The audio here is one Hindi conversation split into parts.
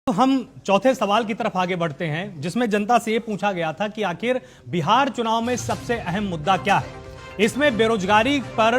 तो हम चौथे सवाल की तरफ आगे बढ़ते हैं, जिसमें जनता से यह पूछा गया था कि आखिर बिहार चुनाव में सबसे अहम मुद्दा क्या है। इसमें बेरोजगारी पर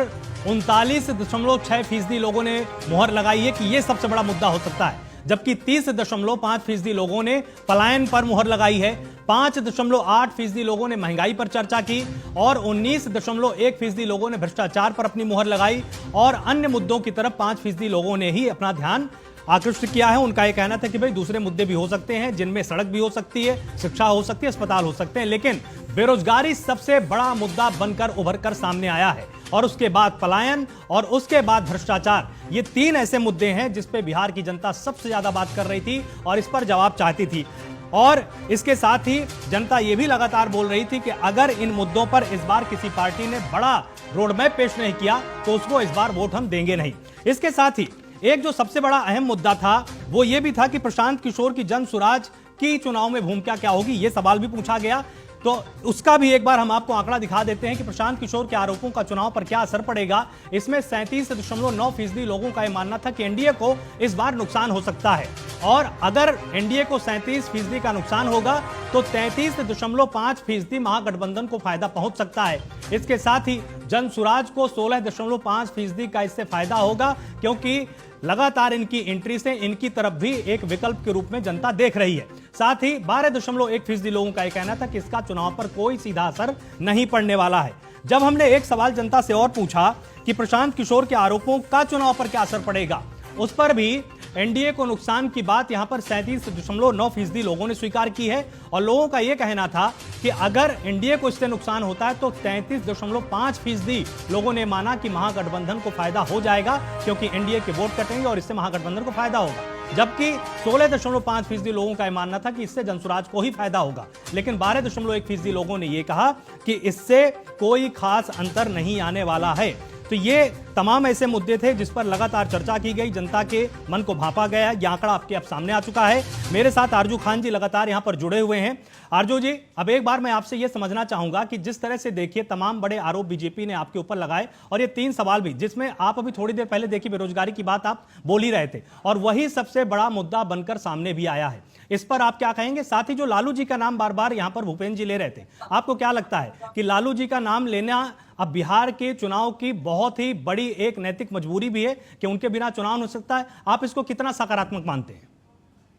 39.6% लोगों ने मुहर लगाई है कि यह सबसे बड़ा मुद्दा हो सकता है, जबकि 30.5% लोगों ने पलायन पर मुहर लगाई है। 5.8% लोगों ने महंगाई पर चर्चा की और 19.1% लोगों ने भ्रष्टाचार पर अपनी मुहर लगाई और अन्य मुद्दों की तरफ 5% लोगों ने ही अपना ध्यान आकृष्ट किया है। उनका यह कहना था कि भाई दूसरे मुद्दे भी हो सकते हैं, जिनमें सड़क भी हो सकती है, शिक्षा हो सकती है, अस्पताल हो सकते हैं, लेकिन बेरोजगारी सबसे बड़ा मुद्दा बनकर उभर कर सामने आया है। और उसके बाद पलायन और उसके बाद भ्रष्टाचार, ये तीन ऐसे मुद्दे हैं जिस पे बिहार की जनता सबसे ज्यादा बात कर रही थी और इस पर जवाब चाहती थी। और इसके साथ ही जनता यह भी लगातार बोल रही थी कि अगर इन मुद्दों पर इस बार किसी पार्टी ने बड़ा रोडमैप पेश नहीं किया तो उसको इस बार वोट हम देंगे नहीं। इसके साथ ही एक जो सबसे बड़ा अहम मुद्दा था वो ये भी था कि प्रशांत किशोर की जन सुराज की चुनाव में भूमिका क्या होगी, ये सवाल भी पूछा गया। तो उसका भी एक बार हम आपको आंकड़ा दिखा देते हैं कि प्रशांत किशोर के आरोपों का चुनाव पर क्या असर पड़ेगा। इसमें 37.9% लोगों का यह मानना था कि एनडीए को इस बार नुकसान हो सकता है, और अगर एनडीए को 37% का नुकसान होगा तो 33.5% महागठबंधन को फायदा पहुंच सकता है। इसके साथ ही जन सुराज को 16.5% का इससे फायदा होगा, क्योंकि लगातार इनकी एंट्री से इनकी तरफ भी एक विकल्प के रूप में जनता देख रही है। साथ ही 12.1% लोगों का यह कहना था कि इसका चुनाव पर कोई सीधा असर नहीं पड़ने वाला है। जब हमने एक सवाल जनता से और पूछा कि प्रशांत किशोर के आरोपों का चुनाव पर क्या असर पड़ेगा, उस पर भी एनडीए को नुकसान की बात यहां पर 37.9% लोगों ने स्वीकार की है। और लोगों का यह कहना था कि अगर एनडीए को इससे नुकसान होता है तो 33.5% लोगों ने माना कि महागठबंधन को फायदा हो जाएगा, क्योंकि एनडीए के वोट कटेंगे और इससे महागठबंधन को फायदा होगा। जबकि 16.5% लोगों का यह मानना था कि इससे जनसुराज को ही फायदा होगा। लेकिन 12.1% लोगों ने यह कहा कि इससे कोई खास अंतर नहीं आने वाला है। तो ये तमाम ऐसे मुद्दे थे जिस पर लगातार चर्चा की गई, जनता के मन को भांपा गया। यह आंकड़ा आपके अब सामने आ चुका है। मेरे साथ आरजू खान जी लगातार यहां पर जुड़े हुए हैं। आरजू जी, अब एक बार मैं आपसे यह समझना चाहूंगा कि जिस तरह से देखिए तमाम बड़े आरोप बीजेपी ने आपके ऊपर लगाए, और ये तीन सवाल भी, जिसमें आप अभी थोड़ी देर पहले देखिए बेरोजगारी की बात आप बोल ही रहे थे, और वही सबसे बड़ा मुद्दा बनकर सामने भी आया है। इस पर आप क्या कहेंगे? साथ ही जो लालू जी का नाम बार बार यहां पर भूपेंद्र जी ले रहे थे, आपको क्या लगता है कि लालू जी का नाम लेना अब बिहार के चुनाव की बहुत ही बड़ी एक नैतिक मजबूरी भी है कि उनके बिना चुनाव हो सकता है? आप इसको कितना सकारात्मक मानते हैं?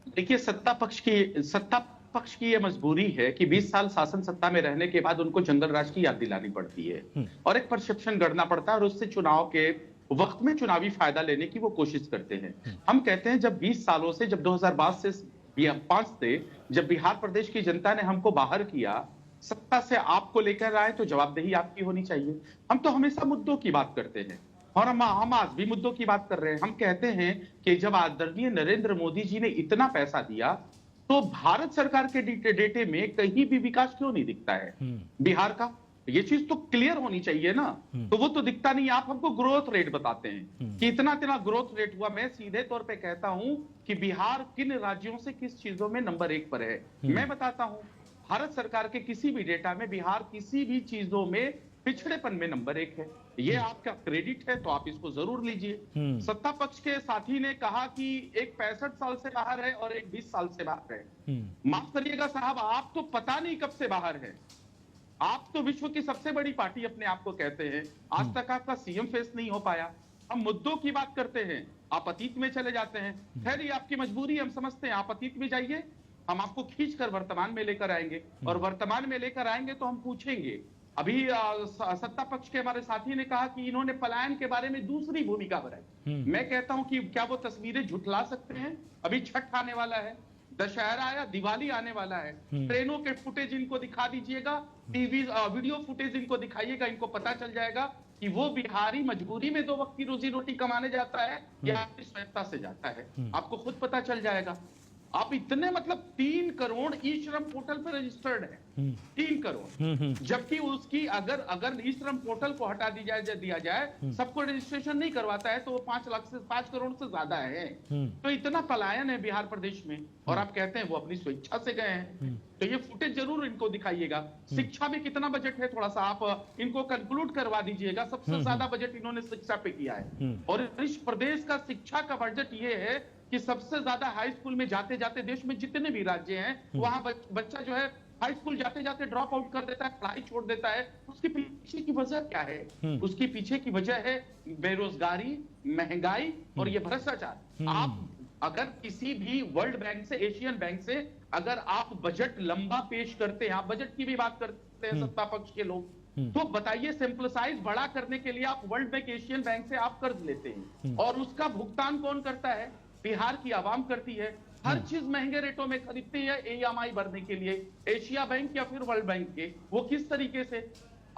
देखिए, सत्ता पक्ष की यह मजबूरी है कि 20 साल शासन सत्ता में रहने के बाद उनको जंगल राज की याद दिलानी पड़ती है और एक परसेप्शन गढ़ना पड़ता है, और उससे चुनाव के वक्त में चुनावी फायदा लेने की वो कोशिश करते हैं। हम कहते हैं जब 20 सालों से, जब 2005 से जब बिहार प्रदेश की जनता ने हमको बाहर किया, सत्ता से आपको लेकर आए, तो जवाबदेही आपकी होनी चाहिए। हम तो हमेशा मुद्दों की बात करते हैं और हम आज भी मुद्दों की बात कर रहे हैं। हम कहते हैं कि जब आदरणीय नरेंद्र मोदी जी ने इतना पैसा दिया तो भारत सरकार के डेटे में कहीं भी विकास क्यों नहीं दिखता है बिहार का? ये चीज तो क्लियर होनी चाहिए ना। तो वो तो दिखता नहीं। आप हमको ग्रोथ रेट बताते हैं कि इतना इतना ग्रोथ रेट हुआ। मैं सीधे तौर पे कहता हूं कि बिहार किन राज्यों से किस चीजों में नंबर 1 पर है। मैं बताता हूं, भारत सरकार के किसी भी डेटा में बिहार किसी भी चीजों में पिछड़ेपन में नंबर 1 है। ये आपका क्रेडिट है, तो आप इसको जरूर लीजिए। सत्ता पक्ष के साथी ने कहा कि एक 65 साल से बाहर है और एक 20 साल से बाहर है। माफ करिएगा साहब, आप तो पता नहीं कब से बाहर है। आप तो विश्व की सबसे बड़ी पार्टी अपने आप को कहते हैं, आज तक आपका सीएम फेस नहीं हो पाया। हम मुद्दों की बात करते हैं, आप अतीत में चले जाते हैं। खैर, ये आपकी मजबूरी हम समझते हैं, आप अतीत में जाइए, हम आपको खींच कर वर्तमान में लेकर आएंगे, और वर्तमान में लेकर आएंगे तो हम पूछेंगे। अभी सत्ता पक्ष के हमारे साथी ने कहा कि इन्होंने पलायन के बारे में दूसरी भूमिका बनाई। मैं कहता हूं कि क्या वो तस्वीरें झुठला सकते हैं? अभी छठ आने वाला है, दशहरा या दिवाली आने वाला है, ट्रेनों के फुटेज इनको दिखा दीजिएगा, टीवी वीडियो फुटेज इनको दिखाइएगा, इनको पता चल जाएगा कि वो बिहारी मजबूरी में 2 वक्त की रोजी रोटी कमाने जाता है या अपनी स्वायत्ता से जाता है। आपको खुद पता चल जाएगा। आप इतने, मतलब 3 करोड़ ई श्रम पोर्टल पर रजिस्टर्ड है, 3 करोड़, जबकि उसकी अगर ई श्रम पोर्टल को हटा दिया जाए, सबको रजिस्ट्रेशन नहीं करवाता है, तो वो 5 करोड़ से ज्यादा है। तो इतना पलायन है बिहार प्रदेश में, और आप कहते हैं वो अपनी स्वेच्छा से गए हैं। तो ये फुटेज जरूर इनको दिखाइएगा। शिक्षा में कितना बजट है, थोड़ा सा आप इनको कंक्लूड करवा दीजिएगा। सबसे ज्यादा बजट इन्होंने शिक्षा पे किया है, और इस प्रदेश का शिक्षा का बजट ये है कि सबसे ज्यादा हाई स्कूल में जाते जाते देश में जितने भी राज्य हैं वहां बच्चा जो है हाई स्कूल जाते जाते ड्रॉप आउट कर देता है, पढ़ाई छोड़ देता है। उसके पीछे की वजह क्या है? उसके पीछे की वजह है बेरोजगारी, महंगाई और ये भ्रष्टाचार। आप अगर किसी भी वर्ल्ड बैंक से, एशियन बैंक से अगर आप बजट लंबा पेश करते हैं, आप बजट की भी बात करते हैं सत्ता पक्ष के लोग, तो बताइए सिंपलिसाइज बड़ा करने के लिए आप वर्ल्ड बैंक, एशियन बैंक से आप कर्ज लेते हैं और उसका भुगतान कौन करता है? बिहार की आवाम करती है। हर चीज महंगे रेटों में खरीदती है EMI भरने के लिए, एशिया बैंक या फिर वर्ल्ड बैंक के। वो किस तरीके से?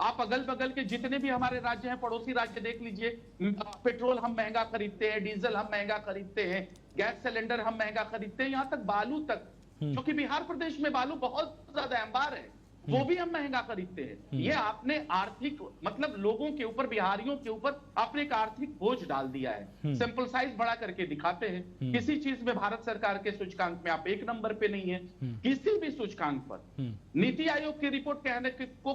आप अगल बगल के जितने भी हमारे राज्य हैं, पड़ोसी राज्य देख लीजिए, पेट्रोल हम महंगा खरीदते हैं, डीजल हम महंगा खरीदते हैं, गैस सिलेंडर हम महंगा खरीदते हैं, यहां तक बालू तक, क्योंकि बिहार प्रदेश में बालू बहुत ज्यादा अंबार है, वो भी हम महंगा खरीदते हैं। ये आपने आर्थिक मतलब लोगों के ऊपर, बिहारियों के ऊपर आपने एक आर्थिक बोझ डाल दिया है। सिंपल साइज बड़ा करके दिखाते हैं। किसी चीज में भारत सरकार के सूचकांक में आप 1 नंबर पे नहीं है, किसी भी सूचकांक पर। नीति आयोग की रिपोर्ट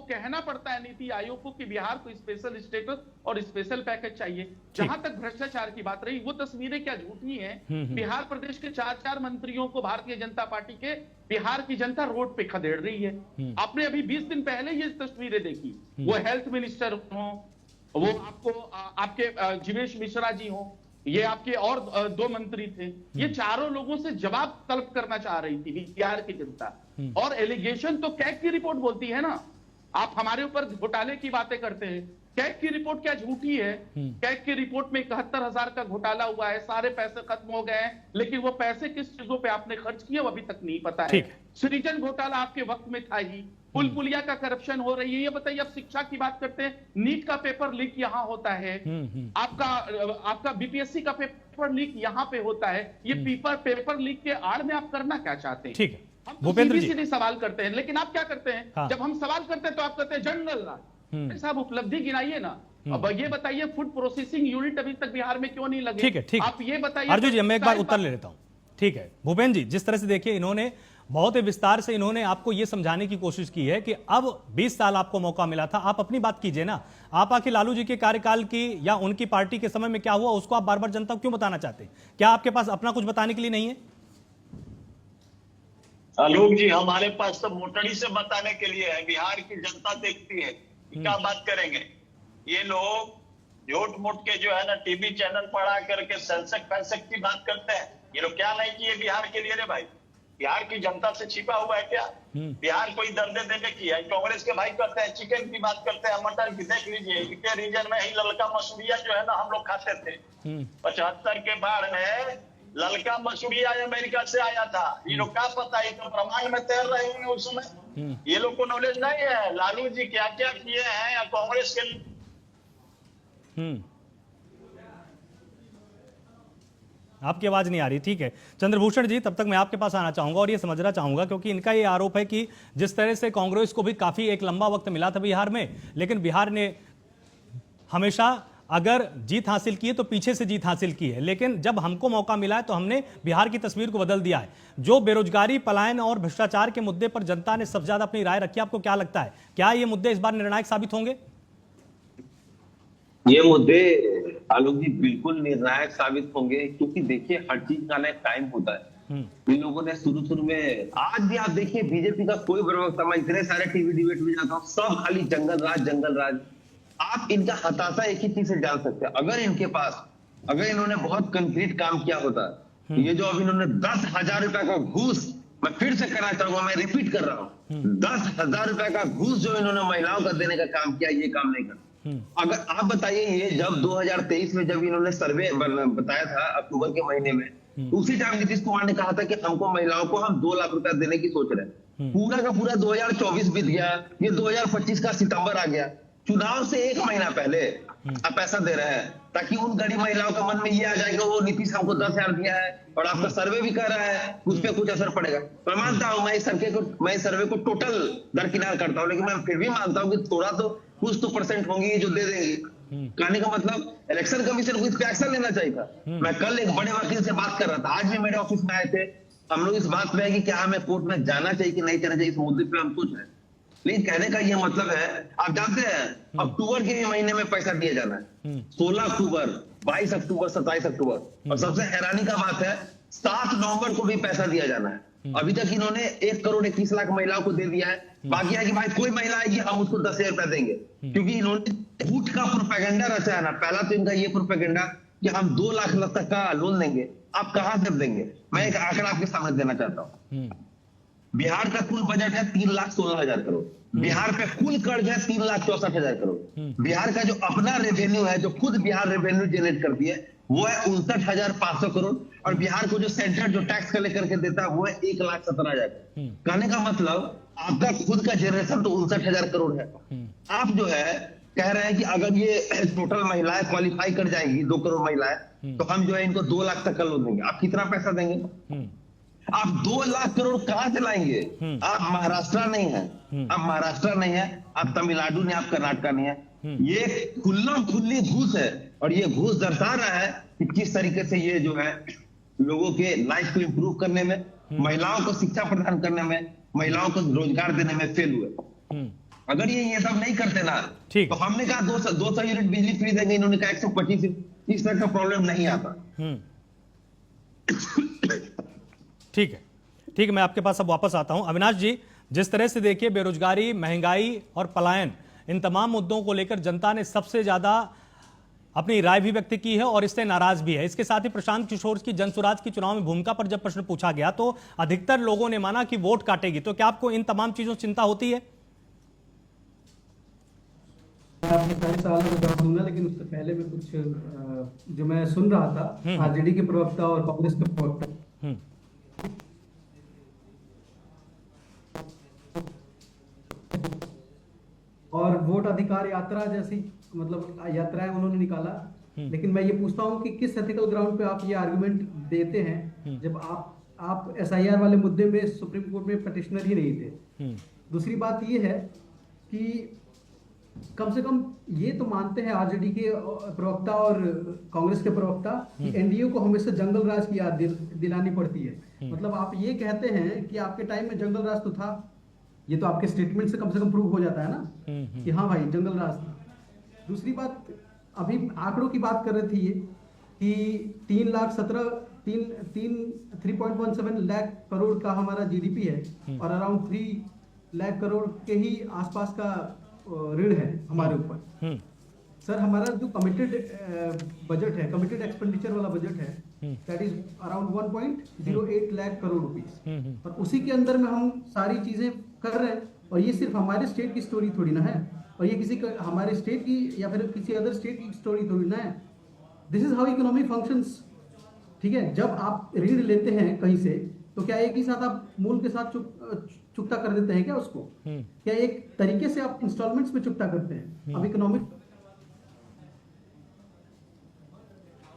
कहना पड़ता है नीति आयोग को कि बिहार को स्पेशल स्टेटस और स्पेशल पैकेज चाहिए। जहां तक भ्रष्टाचार की बात रही, वो तस्वीरें क्या झूठी हैं? बिहार प्रदेश के 4 मंत्रियों को भारतीय जनता पार्टी के बिहार की जनता रोड पे खदेड़ रही है। आपने अभी 20 दिन पहले ये तस्वीरें देखी, वो हेल्थ मिनिस्टर हो, वो आपको आपके जीवेश मिश्रा जी हो, ये आपके और 2 मंत्री थे, ये चारों लोगों से जवाब तलब करना चाह रही थी बिहार की जनता। और एलिगेशन तो कैग की रिपोर्ट बोलती है ना। आप हमारे ऊपर घोटाले की बातें करते हैं, कैग की रिपोर्ट क्या झूठी है? कैग की रिपोर्ट में 71,000 का घोटाला हुआ है, सारे पैसे खत्म हो गए हैं, लेकिन वो पैसे किस चीजों पे आपने खर्च किए वो अभी तक नहीं पता है। सृजन घोटाला आपके वक्त में था ही, पुल पुलिया का करप्शन हो रही है। ये बताइए, अब शिक्षा की बात करते हैं, नीट का पेपर लीक यहां होता है, आपका BPSC का पेपर लीक यहां पे होता है। ये पेपर लीक के आड़ में आप करना क्या चाहते हैं? ठीक है, हम भूपेंद्र जी सवाल करते हैं, लेकिन आप क्या करते हैं? हाँ। जब हम सवाल करते हैं तो आप कहते हैं जनरल राज। साहब उपलब्धि गिनाइए ना। अब ये बताइए, फूड प्रोसेसिंग यूनिट अभी तक बिहार में क्यों नहीं लगे? ठीक है, ठीक है, आप ये बताइए। अर्जुन जी, मैं एक बार उत्तर ले लेता हूं। ठीक है भूपेंद्र जी, जिस तरह से देखिए इन्होंने बहुत ही विस्तार से इन्होंने आपको यह समझाने की कोशिश की है कि अब 20 साल आपको मौका मिला था, आप अपनी बात कीजिए ना। आप आके लालू जी के कार्यकाल की या उनकी पार्टी के समय में क्या हुआ उसको आप बार बार जनता को क्यों बताना चाहते हैं? क्या आपके पास अपना कुछ बताने के लिए नहीं है? आलोक जी, हमारे पास तो मोटड़ी से बताने के लिए है। बिहार की जनता देखती है, क्या बात करेंगे। ये लोग झूठ मूठ के जो है ना टीवी चैनल पढ़ा करके सेंसक फैंसक की बात करते हैं। ये लोग क्या नहीं किए बिहार के लिए रे भाई? बिहार की जनता से छिपा हुआ है क्या? बिहार कोई दर्द देने की है? कांग्रेस के भाई करते हैं, चिकन की बात करते हैं, मटन की। देख लीजिए, इनके रीजन में ही ललका मसूरिया जो है ना हम लोग खाते थे। 75 के बाढ़ में ललका मसूरिया अमेरिका से आया था। ये लोग क्या पता, ये तो ब्रह्मांड में तैर रहे होंगे उस समय। ये लोग को नॉलेज नहीं है लालू जी क्या क्या किए हैं या कांग्रेस के। आपकी आवाज नहीं आ रही। ठीक है चंद्रभूषण जी, तब तक मैं आपके पास आना चाहूंगा और ये समझना चाहूंगा, क्योंकि इनका ये आरोप है कि जिस तरह से कांग्रेस को भी काफी एक लंबा वक्त मिला था बिहार में, लेकिन बिहार ने हमेशा अगर जीत हासिल की है तो पीछे से जीत हासिल की है, लेकिन जब हमको मौका मिला है तो हमने बिहार की तस्वीर को बदल दिया है। जो बेरोजगारी, पलायन और भ्रष्टाचार के मुद्दे पर जनता ने सबसे ज्यादा अपनी राय रखी, आपको क्या लगता है, क्या ये मुद्दे इस बार निर्णायक साबित होंगे? ये मुद्दे आलोक जी बिल्कुल निर्णायक साबित होंगे, क्योंकि देखिए हर चीज का ना एक टाइम होता है। इन लोगों ने शुरू में, आज भी आप देखिए बीजेपी का कोई प्रवक्ता, मैं इतने सारे टीवी डिबेट में जाता हूँ, सब खाली जंगल राज जंगल राज। आप इनका हताशा एक ही चीज से जान सकते हैं, अगर इनके पास, अगर इन्होंने बहुत कंक्रीट काम किया होता, ये जो अब इन्होंने 10,000 रुपए का घूस, मैं फिर से कहना चाहूंगा, मैं रिपीट कर रहा हूँ, 10,000 रुपए का घूस जो इन्होंने महिलाओं का देने का काम किया, ये काम नहीं करता। अगर आप बताइए, ये जब 2023 में जब इन्होंने सर्वे बताया था अक्टूबर के महीने में, उसी टाइम नीतीश कुमार ने कहा था कि हमको महिलाओं को हम 2 लाख रुपया देने की सोच रहे हैं। पूरा का पूरा 2024 बीत गया, ये 2025 का सितंबर आ गया, चुनाव से 1 महीना पहले आप पैसा दे रहे हैं ताकि उन गरीब महिलाओं के मन में ये आ जाएगा वो नीतीश हमको 10,000 दिया है और आपका सर्वे भी कर रहा है, उस पर कुछ असर पड़ेगा। मैं मानता हूं, मैं इस सर्वे को टोटल दरकिनार करता हूं, लेकिन मैं फिर भी मानता हूं कि थोड़ा तो कुछ तो परसेंट होंगी जो दे देंगे। कहने का मतलब इलेक्शन कमीशन को इस पे एक्शन लेना चाहिए था। मैं कल एक बड़े वकील से बात कर रहा था, आज भी मेरे ऑफिस में आए थे, हम लोग इस बात पे है कि क्या हमें कोर्ट में जाना चाहिए कि नहीं जाना चाहिए, इस मुद्दे पे हम कुछ है। लेकिन कहने का ये मतलब है, आप जानते हैं अक्टूबर के महीने में पैसा दिया जाना है, 16 अक्टूबर, 22 अक्टूबर, 27 अक्टूबर। और सबसे हैरानी का बात है 7 नवंबर को भी पैसा दिया जाना है। अभी तक इन्होंने 1,31,00,000 महिलाओं को दे दिया है। बाकी है कि भाई कोई महिला आएगी हम उसको 10,000 रुपया देंगे, क्योंकि इन्होंने झूठ का प्रोपेगेंडा रचा है ना। पहला तो इनका ये प्रोपेगेंडा कि हम 2 लाख तक का लोन देंगे। आप कहां से देंगे? मैं एक आंकड़ा आपके सामने देना चाहता हूँ। बिहार का कुल बजट है 3,16,000 करोड़। बिहार पे कुल कर्ज है 3,64,000 करोड़। बिहार का जो अपना रेवेन्यू है, जो खुद बिहार रेवेन्यू जनरेट करती है, वो है 59,500 करोड़। और बिहार को जो सेंटर जो टैक्स कलेक्ट करके देता है वो है 1,17,000। कहने का मतलब आपका खुद का जनरेशन तो 59,000 करोड़ है। आप जो है कह रहे हैं कि अगर ये टोटल महिलाएं क्वालिफाई कर जाएंगी, 2 करोड़ महिलाएं, तो हम जो है इनको 2 लाख तक का लोन देंगे। आप कितना पैसा देंगे? आप 2 लाख करोड़ कहां से लाएंगे? आप महाराष्ट्र नहीं है, आप महाराष्ट्र नहीं है, आप तमिलनाडु नहीं, आप कर्नाटक नहीं है। ये खुल्ली घूस है। और ये घूस दर्शा रहा है कि किस तरीके से ये जो है लोगों के लाइफ को इंप्रूव करने में, महिलाओं को शिक्षा प्रदान करने में, महिलाओं को रोजगार देने में फेल हुए। अगर ये सब नहीं करते ना, तो हमने कहा 200 यूनिट बिजली फ्री देंगे, इन्होंने कहा 125। इस तरह का प्रॉब्लम नहीं आता। ठीक है, मैं आपके पास अब वापस आता हूं। अविनाश जी, जिस तरह से देखिए बेरोजगारी, महंगाई और पलायन, इन तमाम मुद्दों को लेकर जनता ने सबसे ज्यादा अपनी राय भी व्यक्त की है और इससे नाराज भी है। इसके साथ ही प्रशांत किशोर की जनसुराज की चुनाव में भूमिका पर जब प्रश्न पूछा गया तो अधिकतर लोगों ने माना कि वोट काटेगी। तो क्या आपको इन तमाम चीजों से चिंता होती है? आपने सारे सवालों का जवाब दूंगा, लेकिन उससे पहले मैं कुछ जो मैं सुन रहा था आरजेडी के प्रवक्ता और कांग्रेस के प्रवक्ता, और वोट अधिकार यात्रा जैसी मतलब यात्राएं उन्होंने निकाला। लेकिन मैं ये पूछता हूं कि किस एथिकल ग्राउंड पे आप ये आर्गुमेंट देते हैं जब आप एसआईआर वाले मुद्दे में सुप्रीम कोर्ट में पिटिशनर ही नहीं थे। दूसरी बात ये है कि कम से कम ये तो मानते हैं आरजेडी के प्रवक्ता और कांग्रेस के प्रवक्ता कि एनडीए को हमेशा जंगल राज की याद दिलानी पड़ती है। मतलब आप ये कहते हैं कि आपके टाइम में जंगल राज तो था। ये तो आपके स्टेटमेंट से कम प्रूव हो जाता है ना कि हाँ भाई जंगल राज था। दूसरी बात, अभी आंकड़ों की बात कर रहे थे ये कि 3.17 लाख करोड़ का हमारा जीडीपी है और अराउंड 3 लाख करोड़ के ही आसपास का ऋण है हमारे ऊपर। सर, हमारा जो कमिटेड बजट है, कमिटेड एक्सपेंडिचर वाला बजट है, that is around 1.08 lakh crore rupees. और उसी के अंदर में हम सारी चीजें कर रहे हैं। और ये सिर्फ हमारे स्टेट की स्टोरी थोड़ी ना है, और ये किसी हमारे स्टेट की या फिर किसी अदर स्टेट की स्टोरी थोड़ी ना है। This is how economy functions. ठीक है, जब आप ऋण लेते हैं कहीं से तो क्या एक ही साथ आप मूल के साथ चुकता कर देते हैं क्या उसको? क्या एक तरीके से आप इंस्टॉलमेंट्स में चुकता करते हैं? अब इकोनॉमिक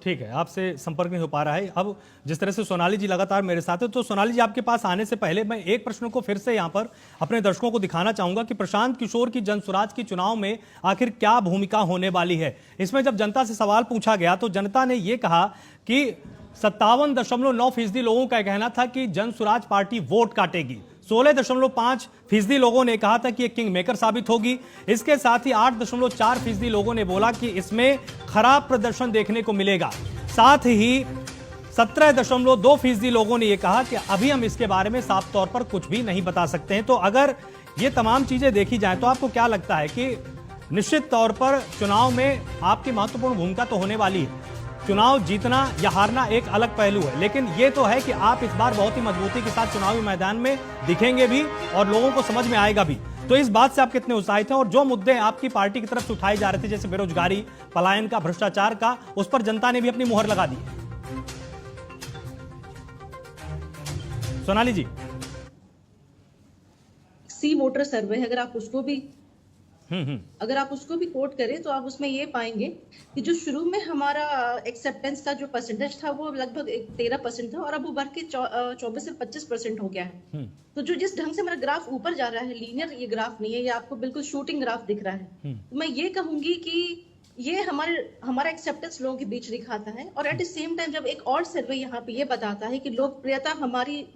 ठीक है, आपसे संपर्क नहीं हो पा रहा है। अब जिस तरह से सोनाली जी लगातार मेरे साथ है, तो सोनाली जी आपके पास आने से पहले मैं एक प्रश्न को फिर से यहाँ पर अपने दर्शकों को दिखाना चाहूंगा कि प्रशांत किशोर की जनसुराज की चुनाव में आखिर क्या भूमिका होने वाली है। इसमें जब जनता से सवाल पूछा गया तो जनता ने यह कहा कि 57.9% लोगों का कहना था कि जनसुराज पार्टी वोट काटेगी। 16.5% लोगों ने कहा था कि ये किंग मेकर साबित होगी। इसके साथ ही 8.4% लोगों ने बोला कि इसमें खराब प्रदर्शन देखने को मिलेगा। साथ ही 17.2% लोगों ने यह कहा कि अभी हम इसके बारे में साफ तौर पर कुछ भी नहीं बता सकते हैं। तो अगर ये तमाम चीजें देखी जाए तो आपको क्या लगता है कि निश्चित तौर पर चुनाव में आपकी महत्वपूर्ण भूमिका तो होने वाली है। चुनाव जीतना या हारना एक अलग पहलू है, लेकिन यह तो है कि आप इस बार बहुत ही मजबूती के साथ चुनावी मैदान में दिखेंगे भी और लोगों को समझ में आएगा भी। तो इस बात से आप कितने उत्साहित हैं? और जो मुद्दे आपकी पार्टी की तरफ से उठाए जा रहे थे, जैसे बेरोजगारी, पलायन का, भ्रष्टाचार का, उस पर जनता ने भी अपनी मुहर लगा दी। सोनाली जी, सी वोटर सर्वे, अगर आप उसको भी कोट करें तो आप उसमें ये पाएंगे कि जो शुरू में हमारा एक्सेप्टेंस का जो परसेंटेज था वो लगभग 13% था और अब वो बढ़ के 24 से 25% हो गया है। तो जो जिस ढंग से हमारा ग्राफ ऊपर जा रहा है, लीनियर ये ग्राफ नहीं है, ये आपको बिल्कुल शूटिंग ग्राफ दिख रहा है। तो मैं ये कहूंगी कि ये हमारा एक्सेप्टेंस लोगों के बीच दिखाता है। और एट द सेम टाइम जब एक और सर्वे यहाँ पे ये बताता है कि लोकप्रियता हमारी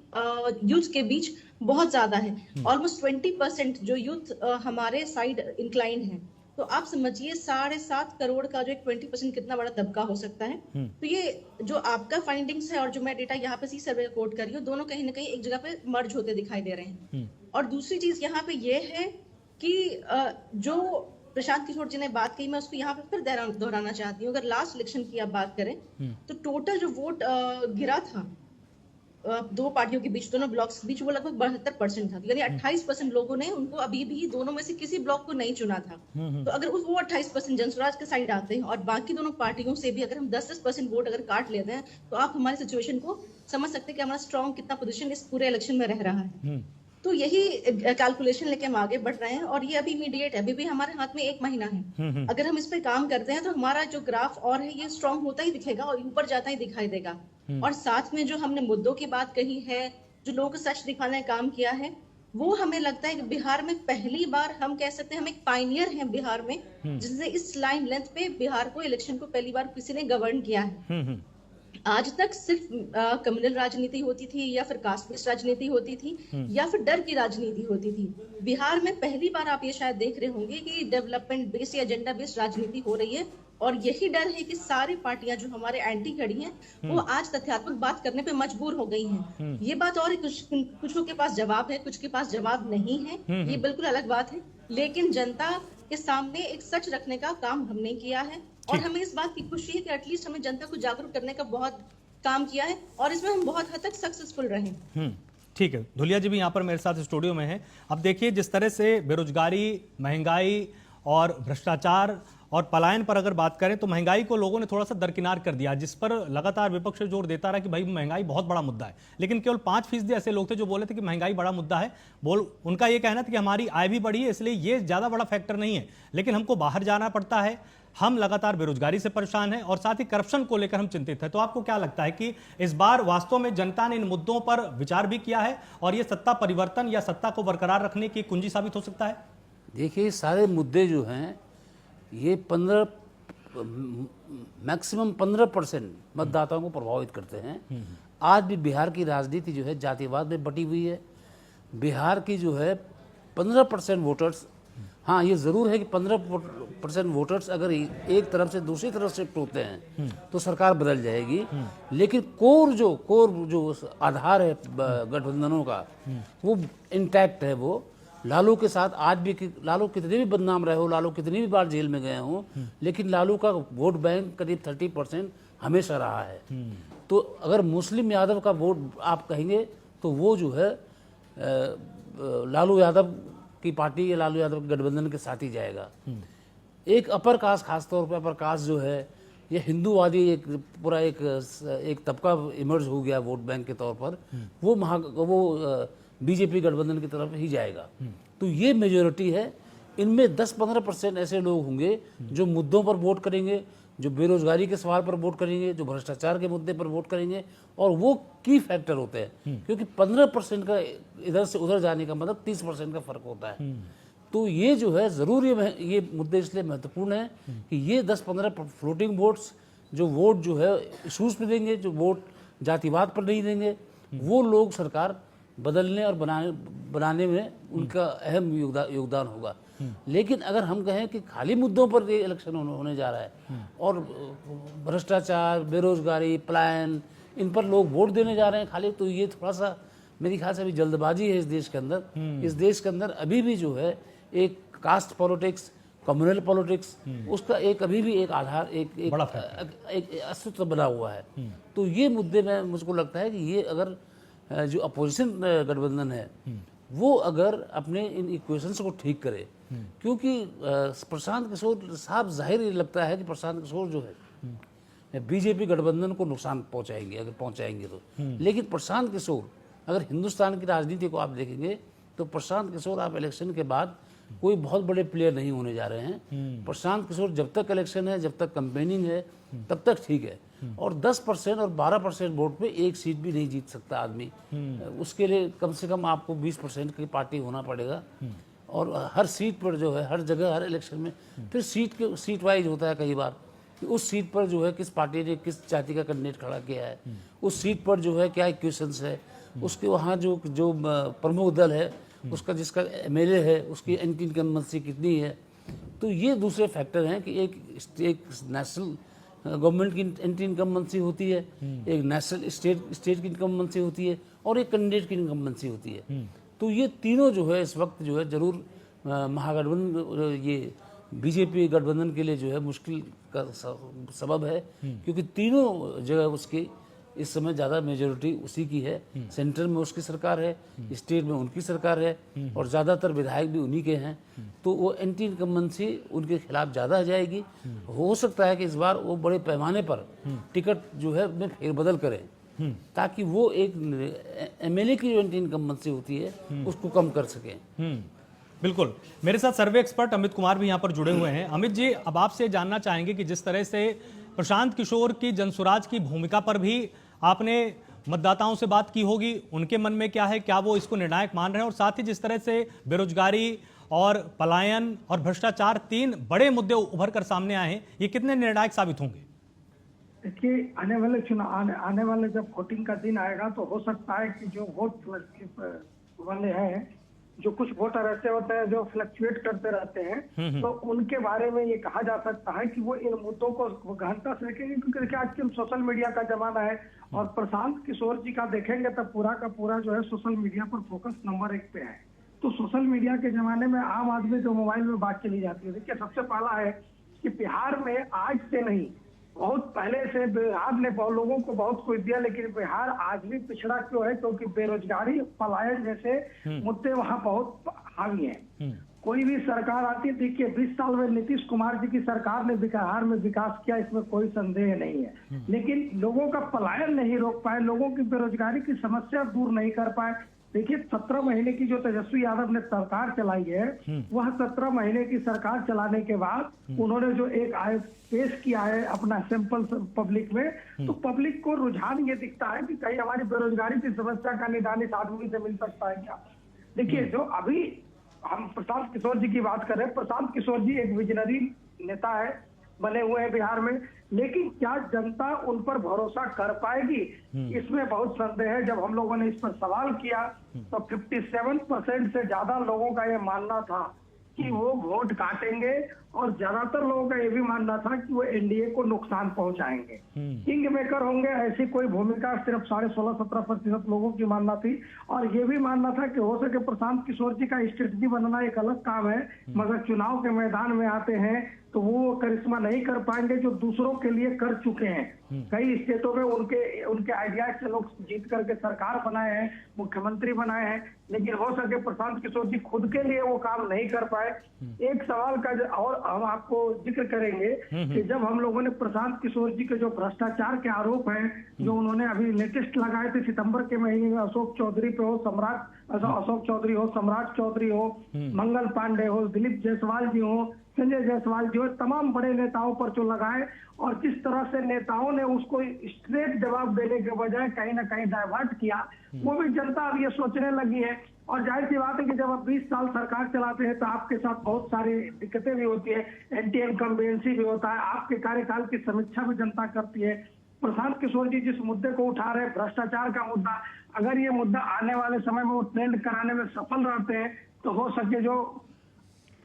यूथ के बीच बहुत ज्यादा है, ऑलमोस्ट 20% जो यूथ हमारे साइड इंक्लाइंड है। तो आप समझिए 7.5 करोड़ का जो एक 20% कितना बड़ा दबका हो सकता है। तो ये जो आपका फाइंडिंग्स है और जो मैं डेटा यहाँ पे सी सर्वे कोट कर रही हूँ, दोनों कहीं ना कहीं एक जगह पे मर्ज होते दिखाई दे रहे हैं। और दूसरी चीज यहाँ पे ये है कि जो प्रशांत किशोर जी ने बात कही, मैं उसको यहाँ पे फिर दोहराना चाहती हूँ। अगर लास्ट इलेक्शन की आप बात करें तो टोटल जो वोट गिरा था दो पार्टियों के बीच, दोनों ब्लॉक्स के बीच, वो लगभग 72% था। यानी 28% लोगों ने उनको अभी भी दोनों में से किसी ब्लॉक को नहीं चुना था। तो अगर वो 28% जनस्वराज के साइड आते हैं और बाकी दोनों पार्टियों से भी अगर हम 10% वोट अगर काट लेते हैं, तो आप हमारी सिचुएशन को समझ सकते हैं कि हमारा स्ट्रॉन्ग कितना पोजीशन इस पूरे इलेक्शन में रह रहा है। तो यही कैलकुलेशन लेके हम आगे बढ़ रहे हैं और ये अभी इमीडिएट है, अभी भी हमारे हाथ में 1 महीना है। अगर हम इस पे काम करते हैं तो हमारा जो ग्राफ और है ये स्ट्रॉन्ग होता ही दिखेगा और ऊपर जाता ही दिखाई देगा। और साथ में जो हमने मुद्दों की बात कही है, जो लोगों को सच दिखाने का काम किया है, वो हमें लगता है कि बिहार में पहली बार हम कह सकते हैं हम एक पायनियर हैं बिहार में, जिसने इस लाइन लेंथ पे बिहार को इलेक्शन को पहली बार किसी ने गवर्न किया है। आज तक सिर्फ कम्युनल राजनीति होती थी या फिर कास्ट बेस्ड राजनीति होती थी या फिर डर की राजनीति होती थी। बिहार में पहली बार आप ये शायद देख रहे होंगे कि डेवलपमेंट बेस्ड या एजेंडा बेस्ड राजनीति हो रही है। और यही डर है कि सारी पार्टियां जो हमारे एंटी खड़ी हैं वो आज तथ्यात्मक बात करने पे मजबूर हो गई हैं। ये बात और कुछ के पास जवाब है, कुछ के पास जवाब नहीं है, ये बिल्कुल अलग बात है। लेकिन जनता के सामने एक सच रखने का काम हमने किया है और हमें इस बात की खुशी है कि एटलीस्ट हमने जनता को जागरूक करने का बहुत काम किया है और इसमें हम बहुत हद तक सक्सेसफुल रहे। ठीक है, धुलिया जी भी यहाँ पर मेरे साथ स्टूडियो में हैं। अब देखिए, जिस तरह से बेरोजगारी, महंगाई और भ्रष्टाचार और पलायन पर अगर बात करें तो महंगाई को लोगों ने थोड़ा सा दरकिनार कर दिया, जिस पर लगातार विपक्ष जोर देता रहा कि भाई महंगाई बहुत बड़ा मुद्दा है। लेकिन केवल 5% ऐसे लोग थे जो बोले थे कि महंगाई बड़ा मुद्दा है। उनका ये कहना था कि हमारी आय भी बढ़ी है, इसलिए ये ज्यादा बड़ा फैक्टर नहीं है, लेकिन हमको बाहर जाना पड़ता है, हम लगातार बेरोजगारी से परेशान हैं और साथ ही करप्शन को लेकर हम चिंतित हैं। तो आपको क्या लगता है कि इस बार वास्तव में जनता ने इन मुद्दों पर विचार भी किया है और ये सत्ता परिवर्तन या सत्ता को बरकरार रखने की कुंजी साबित हो सकता है? देखिए, सारे मुद्दे जो हैं ये मैक्सिमम 15% मतदाताओं को प्रभावित करते हैं। आज भी बिहार की राजनीति जो है जातिवाद में बटी हुई है। बिहार की जो है 15% वोटर्स, हाँ ये ज़रूर है कि 15% वोटर्स अगर एक तरफ से दूसरी तरफ शिफ्ट होते हैं तो सरकार बदल जाएगी। लेकिन कोर जो आधार है गठबंधनों का वो इंटैक्ट है। वो लालू के साथ आज भी, लालू कितने भी बदनाम रहे हो, लालू कितनी भी बार जेल में गए हों, लेकिन लालू का वोट बैंक करीब 30% हमेशा रहा है। तो अगर मुस्लिम यादव का वोट आप कहेंगे तो वो जो है लालू यादव की पार्टी या लालू यादव के गठबंधन के साथ ही जाएगा। एक अपर कास्ट, खासतौर पर अपर कास्ट जो है ये हिंदूवादी एक पूरा एक तबका इमर्ज हो गया वोट बैंक के तौर पर, वो बीजेपी गठबंधन की तरफ ही जाएगा। तो ये मेजोरिटी है। इनमें 10-15% ऐसे लोग होंगे जो मुद्दों पर वोट करेंगे, जो बेरोजगारी के सवाल पर वोट करेंगे, जो भ्रष्टाचार के मुद्दे पर वोट करेंगे, और वो की फैक्टर होते हैं। क्योंकि 15% का इधर से उधर जाने का मतलब 30% का फर्क होता है। तो ये जो है जरूर ये मुद्दे इसलिए महत्वपूर्ण है कि ये 10-15 फ्लोटिंग वोट्स, जो वोट जो है इशूज पे देंगे, जो वोट जातिवाद पर नहीं देंगे, वो लोग सरकार बदलने और बनाने में उनका अहम योगदान होगा। लेकिन अगर हम कहें कि खाली मुद्दों पर ये इलेक्शन होने जा रहा है और भ्रष्टाचार, बेरोजगारी, पलायन, इन पर लोग वोट देने जा रहे हैं खाली, तो ये थोड़ा सा मेरे ख्याल से अभी जल्दबाजी है इस देश के अंदर। इस देश के अंदर अभी भी जो है एक कास्ट पॉलिटिक्स, कम्युनल पॉलिटिक्स, उसका अभी भी एक आधार, एक अस्तित्व बना हुआ है। तो ये मुद्दे में मुझको लगता है कि ये अगर जो अपोजिशन गठबंधन है वो अगर अपने इन इक्वेशंस को ठीक करे, क्योंकि प्रशांत किशोर साहब, जाहिर लगता है कि प्रशांत किशोर जो है बीजेपी गठबंधन को नुकसान पहुंचाएंगे अगर पहुंचाएंगे तो। लेकिन प्रशांत किशोर, अगर हिंदुस्तान की राजनीति को आप देखेंगे तो प्रशांत किशोर आप इलेक्शन के बाद कोई बहुत बड़े प्लेयर नहीं होने जा रहे हैं। प्रशांत किशोर जब तक इलेक्शन है, जब तक कैंपेनिंग है, तब तक ठीक है। और 10% और 12% वोट पे एक सीट भी नहीं जीत सकता आदमी। उसके लिए कम से कम आपको 20% की पार्टी होना पड़ेगा। और हर सीट पर जो है, हर जगह, हर इलेक्शन में फिर सीट वाइज होता है कई बार कि उस सीट पर जो है किस पार्टी ने किस जाति का कैंडिडेट खड़ा किया है, उस सीट पर जो है क्या इक्वेशंस है, उसके वहाँ जो प्रमुख दल है उसका, जिसका MLA है, उसकी एंटी इनकम्बेंसी कितनी है, तो ये दूसरे फैक्टर हैं कि एक नेशनल गवर्नमेंट की एंटी इनकम्बेंसी होती है, एक नेशनल स्टेट की इनकम्बेंसी होती है और एक कैंडिडेट की इनकम्बेंसी होती है। तो ये तीनों जो है इस वक्त जो है जरूर महागठबंधन, ये बीजेपी गठबंधन के लिए जो है मुश्किल का सबब है, क्योंकि तीनों जगह उसकी इस समय ज़्यादा मेजोरिटी उसी की है। सेंटर में उसकी सरकार है, स्टेट में उनकी सरकार है और ज़्यादातर विधायक भी उन्हीं के हैं। तो वो एंटी इनकम्बेंसी उनके खिलाफ ज़्यादा आ जाएगी। हो सकता है कि इस बार वो बड़े पैमाने पर टिकट जो है में फेरबदल करें, ताकि वो एक एमएलए की जो एंटी इनकम्बेंसी होती है उसको कम कर सकें। बिल्कुल। मेरे साथ सर्वे एक्सपर्ट अमित कुमार भी यहाँ पर जुड़े हुए हैं। अमित जी, अब आपसे जानना चाहेंगे कि जिस तरह से प्रशांत किशोर की जनसुराज की भूमिका पर भी आपने मतदाताओं से बात की होगी, उनके मन में क्या है, क्या वो इसको निर्णायक मान रहे हैं, और साथ ही जिस तरह से बेरोजगारी और पलायन और भ्रष्टाचार 3 बड़े मुद्दे उभर कर सामने आए हैं, ये कितने निर्णायक साबित होंगे? देखिए, आने वाले चुनाव, आने वाले जब वोटिंग का दिन आएगा तो हो सकता है कि जो वोट वाले हैं, जो कुछ वोटर ऐसे होते हैं जो फ्लक्चुएट करते रहते हैं, तो उनके बारे में ये कहा जा सकता है कि वो इन मुद्दों को गहनता से देखेंगे, क्योंकि देखिए आजकल सोशल मीडिया का जमाना है और प्रशांत किशोर जी का देखेंगे तब पूरा का पूरा जो है सोशल मीडिया पर फोकस नंबर 1 पे है। तो सोशल मीडिया के जमाने में आम आदमी जो मोबाइल में बात चली जाती है, देखिए सबसे पहला है कि बिहार में आज से नहीं, बहुत पहले से बिहार ने लोगों को बहुत कुछ दिया, लेकिन बिहार आज भी पिछड़ा क्यों है? क्योंकि बेरोजगारी, पलायन जैसे मुद्दे वहाँ बहुत हावी हैं। कोई भी सरकार आती है, देखिए 20 साल में नीतीश कुमार जी की सरकार ने बिहार में विकास किया, इसमें कोई संदेह नहीं है, लेकिन लोगों का पलायन नहीं रोक पाए, लोगों की बेरोजगारी की समस्या दूर नहीं कर पाए। देखिए 17 महीने की जो तेजस्वी यादव ने सरकार चलाई है, वह 17 महीने की सरकार चलाने के बाद उन्होंने जो एक आय पेश किया है अपना सैंपल पब्लिक में, तो पब्लिक को रुझान ये दिखता है कि कहीं हमारी बेरोजगारी की समस्या का निदान इस आदमी से मिल सकता है क्या। देखिए, जो अभी हम प्रशांत किशोर जी की बात कर रहे हैं, प्रशांत किशोर जी एक विजनरी नेता है, बने हुए हैं बिहार में, लेकिन क्या जनता उन पर भरोसा कर पाएगी, इसमें बहुत संदेह है। जब हम लोगों ने इस पर सवाल किया तो 57% से ज्यादा लोगों का ये मानना था कि वो वोट काटेंगे और ज्यादातर लोगों का ये भी मानना था कि वो एनडीए को नुकसान पहुंचाएंगे, किंग मेकर होंगे, ऐसी कोई भूमिका सिर्फ 16-17% लोगों की मानना थी। और ये भी मानना था कि हो सके प्रशांत किशोर जी का स्ट्रेटजी बनना एक अलग काम है, मगर चुनाव के मैदान में आते हैं तो वो करिश्मा नहीं कर पाएंगे जो दूसरों के लिए कर चुके हैं। कई स्टेटों में उनके आइडियाज से लोग जीत करके सरकार बनाए हैं, मुख्यमंत्री बनाए हैं, लेकिन हो सके प्रशांत किशोर जी खुद के लिए वो काम नहीं कर पाए। एक सवाल का और हम आपको जिक्र करेंगे कि जब हम लोगों ने प्रशांत किशोर जी के जो भ्रष्टाचार के आरोप हैं, जो उन्होंने अभी लेटेस्ट लगाए थे सितंबर के महीने में, अशोक चौधरी पे हो, अशोक चौधरी हो, सम्राट चौधरी हो, मंगल पांडे हो, दिलीप जायसवाल जी हो, संजय जायसवाल जी हो, तमाम बड़े नेताओं पर जो लगाए, और जिस तरह से नेताओं ने उसको स्ट्रेट जवाब देने के बजाय कहीं ना कहीं डाइवर्ट किया, वो भी जनता अब ये सोचने लगी है। और जाहिर सी बात है कि जब आप 20 साल सरकार चलाते हैं तो आपके साथ बहुत सारी दिक्कतें भी होती है, एंटी इनकम्बेंसी भी होता है, आपके कार्यकाल की समीक्षा भी जनता करती है। प्रशांत किशोर जी जिस मुद्दे को उठा रहे हैं, भ्रष्टाचार का मुद्दा, अगर ये मुद्दा आने वाले समय में वो ट्रेंड कराने में सफल रहते हैं तो हो सके जो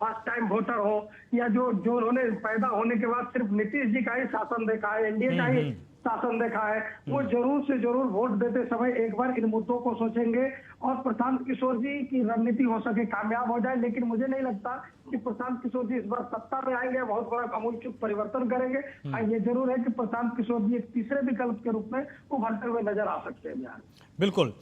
फर्स्ट टाइम वोटर हो या जो उन्होंने पैदा होने के बाद सिर्फ नीतीश जी का ही शासन देखा है, एनडीए का ही शासन देखा है, वो जरूर से जरूर वोट देते समय एक बार इन मुद्दों को सोचेंगे और प्रशांत किशोर जी की रणनीति हो सके कामयाब हो जाए। लेकिन मुझे नहीं लगता कि प्रशांत किशोर जी इस बार सत्ता में आएंगे, बहुत बड़ा आमूलचूल परिवर्तन करेंगे। हाँ, ये जरूर है कि प्रशांत किशोर जी एक तीसरे विकल्प के रूप में उभरते हुए नजर आ सकते हैं बिहार। बिल्कुल।